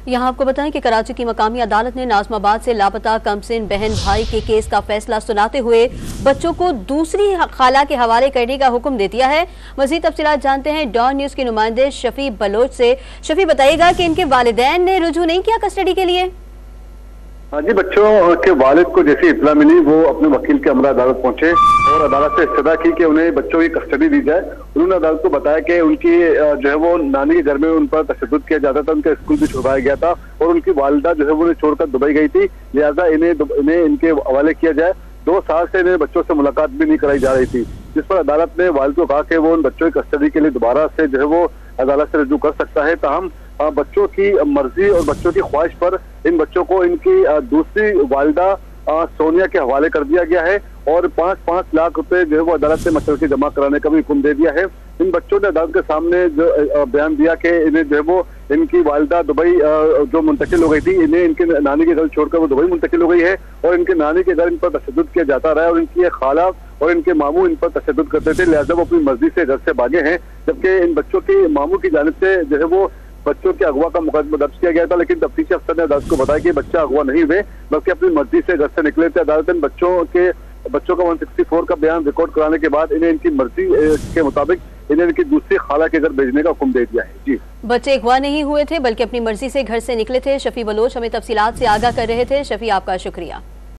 यहाँ आपको बताएं कि कराची की मकामी अदालत ने नाज़माबाद से लापता कमसिन बहन भाई के केस का फैसला सुनाते हुए बच्चों को दूसरी खाला के हवाले करने का हुक्म दे दिया है। मज़ीद तफसीलात जानते हैं डॉन न्यूज़ के नुमाइंदे शफी बलोच से। शफी, बताइएगा कि इनके वालिदैन ने रुजू नहीं किया कस्टडी के लिए? हाँ जी, बच्चों के वालिद को जैसी इत्तला मिली वो अपने वकील के हमरा अदालत पहुंचे और अदालत से इस्तदा की कि उन्हें बच्चों की कस्टडी दी जाए। उन्होंने अदालत को बताया कि उनकी जो है वो नानी के घर में उन पर तशद्दुद किया जाता था, उनका स्कूल भी छुड़वाया गया था और उनकी वालिदा जो है वो उन्हें छोड़कर दुबई गई थी, लिहाजा इन्हें इनके हवाले किया जाए। 2 साल से इन्हें बच्चों से मुलाकात भी नहीं कराई जा रही थी, जिस पर अदालत ने वालिद को कहा कि वो उन बच्चों की कस्टडी के लिए दोबारा से जो है वो अदालत से रजू कर सकता है। ताहम बच्चों की मर्जी और बच्चों की ख्वाहिश पर इन बच्चों को इनकी दूसरी वालिदा सोनिया के हवाले कर दिया गया है और 5-5 लाख रुपए जो है वो अदालत ने मशरकी जमा कराने का भी हुक्म दे दिया है। इन बच्चों ने अदालत के सामने जो बयान दिया कि इन्हें जो है वो इनकी वालिदा दुबई जो मुंतकिल हो गई थी, इन्हें इनके नानी के घर छोड़कर वो दुबई मुंतकिल हो गई है और इनके नानी के घर इन पर तशद्दुद किया जाता रहा है और इनकी खाला और इनके मामू इन पर तशद्दुद करते थे, लिहाजा वो अपनी मर्जी से घर से भागे हैं। जबकि इन बच्चों की मामू की जानिब से जो है वो बच्चों के अगवा का मुकदमा दर्ज किया गया था, लेकिन तफ्तीश अफसर ने अदालत को बताया कि बच्चा अगवा नहीं हुए बल्कि अपनी मर्जी से घर से निकले थे। अदालत ने बच्चों का 164 का बयान रिकॉर्ड कराने के बाद इन्हें इनकी मर्जी के मुताबिक इन्हें इनकी दूसरी खाला के घर भेजने का हुक्म दे दिया है। जी, बच्चे अगवा नहीं हुए थे बल्कि अपनी मर्जी से घर से निकले थे। शफी बलोच हमें तफसीलात से आगाह कर रहे थे। शफी, आपका शुक्रिया।